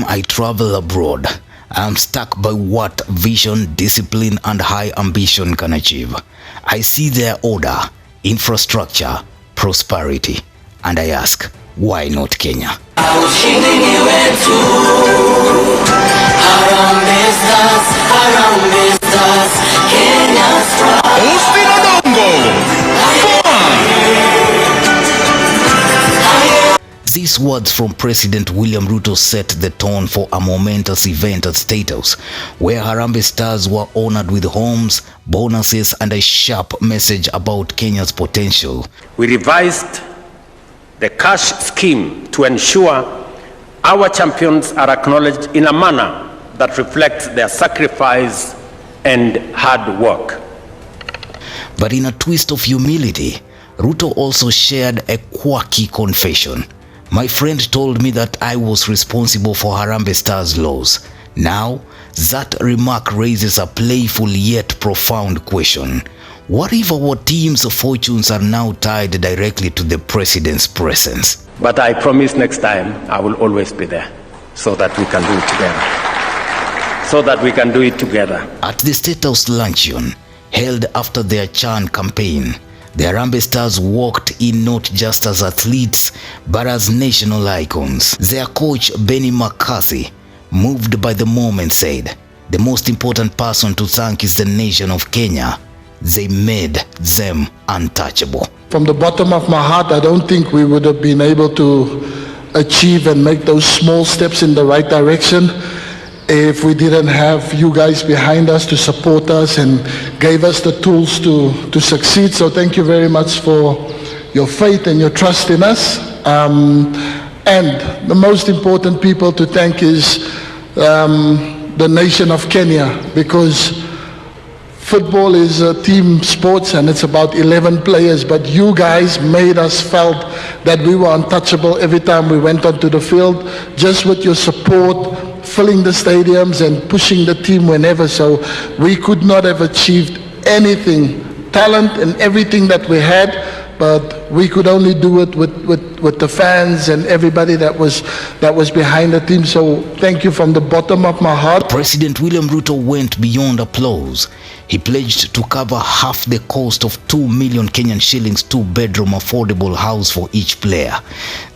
I travel abroad, I am struck by what vision, discipline, and high ambition can achieve. I see their order, infrastructure, prosperity, and I ask, why not Kenya? Harambee Stars, Harambee Stars, Kenya strong. These words from President William Ruto set the tone for a momentous event at State House, where Harambee Stars were honored with homes, bonuses, and a sharp message about Kenya's potential. We revised the cash scheme to ensure our champions are acknowledged in a manner that reflects their sacrifice and hard work. But in a twist of humility, Ruto also shared a quirky confession. My friend told me that I was responsible for Harambee Stars' loss. Now, that remark raises a playful yet profound question. What if our team's fortunes are now tied directly to the president's presence? But I promise next time I will always be there so that we can do it together. At the State House Luncheon, held after their Chan campaign, the Harambee Stars walked in not just as athletes, but as national icons. Their coach, Benni McCarthy, moved by the moment, said, "The most important person to thank is the nation of Kenya. They made them untouchable." From the bottom of my heart, I don't think we would have been able to achieve and make those small steps in the right direction if we didn't have you guys behind us to support us and gave us the tools to succeed. So thank you very much for your faith and your trust in us. And the most important people to thank is the nation of Kenya, because football is a team sports and it's about 11 players, but you guys made us felt that we were untouchable every time we went onto the field, just with your support, filling the stadiums and pushing the team whenever. So we could not have achieved anything, talent and everything that we had, but we could only do it with the fans and everybody that was behind the team. So thank you from the bottom of my heart. President William Ruto went beyond applause. He pledged to cover half the cost of 2 million Kenyan shillings two-bedroom affordable house for each player.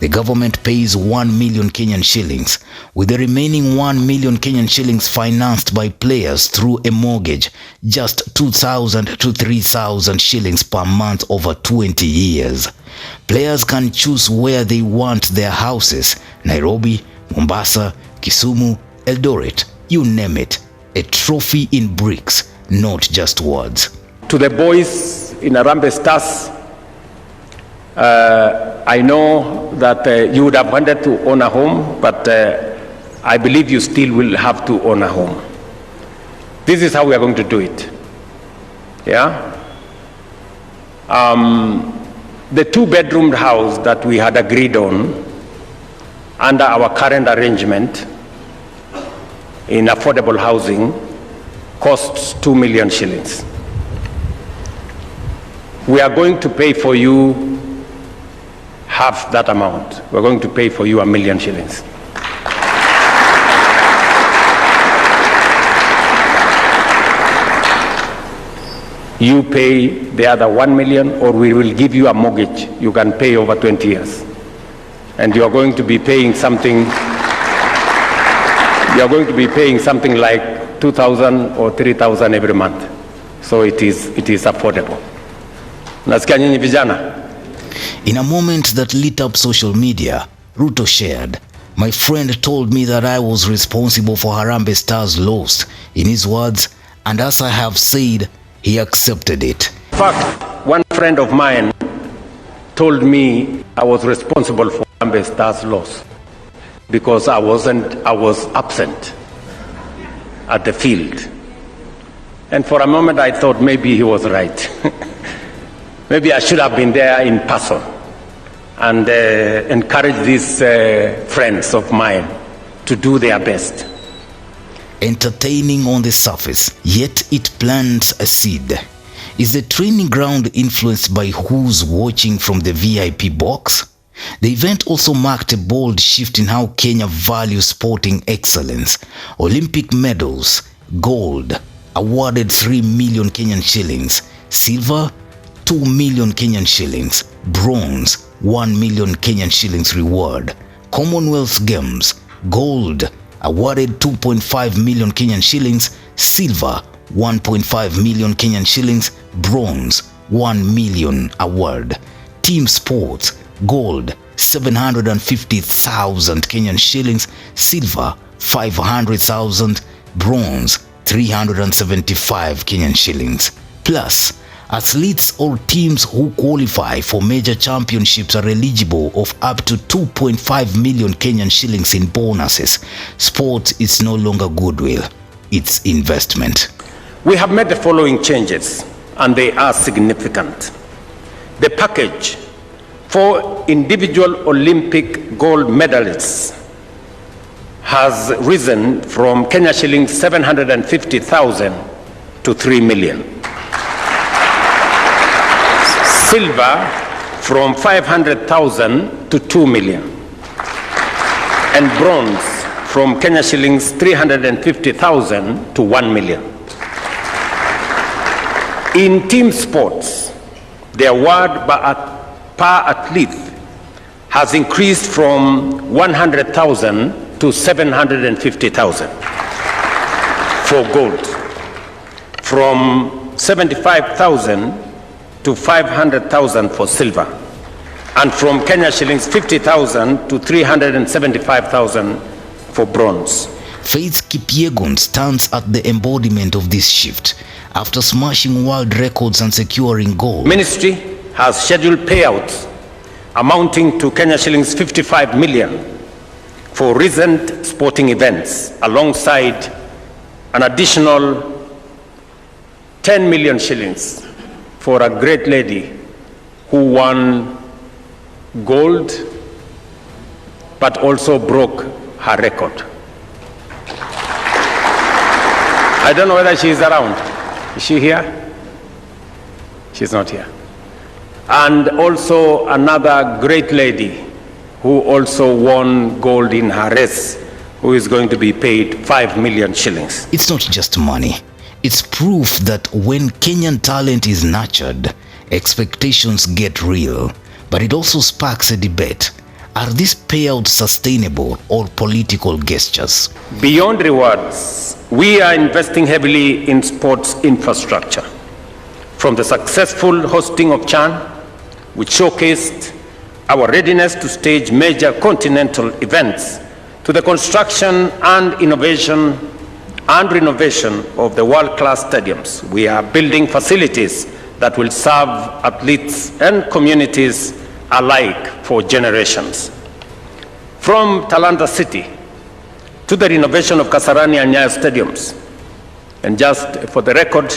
The government pays 1 million Kenyan shillings, with the remaining 1 million Kenyan shillings financed by players through a mortgage, just 2,000 to 3,000 shillings per month over 20 years. Players can choose where they want their houses: Nairobi, Mombasa, Kisumu, Eldoret, you name it. A trophy in bricks, not just words. To the boys in Harambee Stars, I know that you would have wanted to own a home, but I believe you still will have to own a home. This is how we are going to do it. Yeah? The two-bedroom house that we had agreed on under our current arrangement in affordable housing costs 2 million shillings. We are going to pay for you half that amount. We're going to pay for you 1 million shillings. You pay the other 1 million, or we will give you a mortgage you can pay over 20 years. And you are going to be paying something, like 2,000 or 3,000 every month. So it is affordable. Nasikia nyinyi vijana? In a moment that lit up social media, Ruto shared, "My friend told me that I was responsible for Harambee Stars' loss." In his words, and as I have said, he accepted it. In fact, one friend of mine told me I was responsible for Harambee Stars' loss because I was absent at the field. And for a moment I thought maybe he was right. Maybe I should have been there in person and encourage these friends of mine to do their best. Entertaining on the surface, yet it plants a seed. Is the training ground influenced by who's watching from the VIP box? The event also marked a bold shift in how Kenya values sporting excellence. Olympic medals: gold, awarded 3 million Kenyan shillings; silver, 2 million Kenyan shillings; bronze, 1 million Kenyan shillings reward. Commonwealth Games: gold, awarded 2.5 million Kenyan shillings; silver, 1.5 million Kenyan shillings; bronze, 1 million award. Team sports: gold, 750,000 Kenyan shillings; silver, 500,000; bronze, 375 Kenyan shillings. Plus, athletes or teams who qualify for major championships are eligible of up to 2.5 million Kenyan shillings in bonuses. Sport is no longer goodwill, it's investment. We have made the following changes, and they are significant. The package for individual Olympic gold medalists has risen from Kenya shillings 750,000 to 3 million. Silver from 500,000 to 2 million. And bronze from Kenya shillings 350,000 to 1 million. In team sports, the award per athlete has increased from 100,000 to 750,000 for gold, from 75,000 to 500,000 for silver, and from Kenya shillings 50,000 to 375,000 for bronze. Faith Kipyegon stands at the embodiment of this shift after smashing world records and securing gold. Ministry has scheduled payouts amounting to Kenya shillings 55 million for recent sporting events, alongside an additional 10 million shillings for a great lady who won gold but also broke her record. I don't know whether she is around. Is she here? She's not here. And also another great lady who also won gold in her race, who is going to be paid 5 million shillings. It's not just money. It's proof that when Kenyan talent is nurtured, expectations get real. But it also sparks a debate. Are these payouts sustainable or political gestures? Beyond rewards, we are investing heavily in sports infrastructure. From the successful hosting of CHAN, which showcased our readiness to stage major continental events, to the construction and innovation and renovation of the world-class stadiums. We are building facilities that will serve athletes and communities alike for generations. From Talanta City to the renovation of Kasarani and Nyayo stadiums. And just for the record,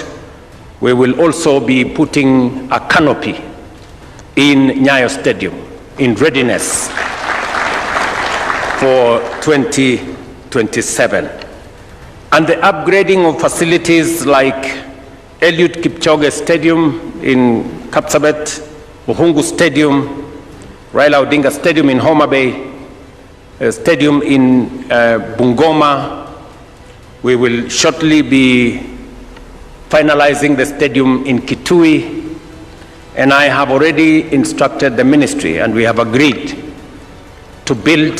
we will also be putting a canopy in Nyayo Stadium in readiness for 2027. And the upgrading of facilities like Eliud Kipchoge Stadium in Kapsabet, Buhungu Stadium, Raila Odinga Stadium in Homa Bay, a stadium in Bungoma. We will shortly be finalizing the stadium in Kitui, and I have already instructed the ministry, and we have agreed to build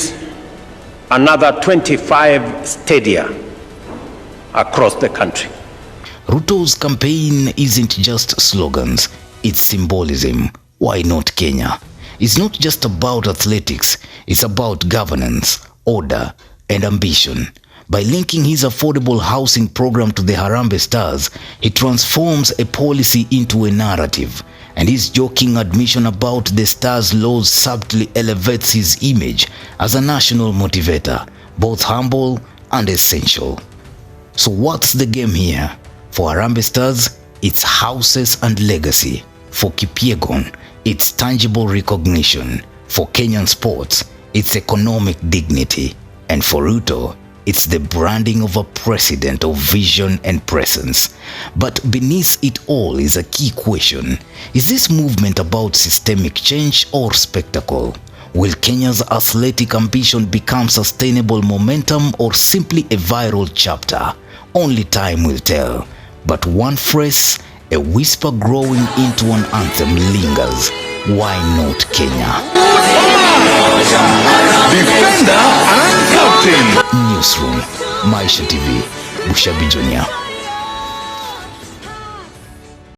another 25 stadia across the country. Ruto's campaign isn't just slogans, it's symbolism. Why not Kenya? It's not just about athletics, it's about governance, order, and ambition. By linking his affordable housing program to the Harambee Stars, he transforms a policy into a narrative. And his joking admission about the Stars' laws subtly elevates his image as a national motivator, both humble and essential. So what's the game here? For Harambee Stars, it's houses and legacy. For Kipyegon, it's tangible recognition. For Kenyan sports, it's economic dignity. And for Ruto, it's the branding of a president of vision and presence. But beneath it all is a key question. Is this movement about systemic change or spectacle? Will Kenya's athletic ambition become sustainable momentum or simply a viral chapter? Only time will tell. But one phrase, a whisper growing into an anthem lingers. Why not Kenya? Defender and captain. Newsroom, Maisha TV, Bushabi Junior.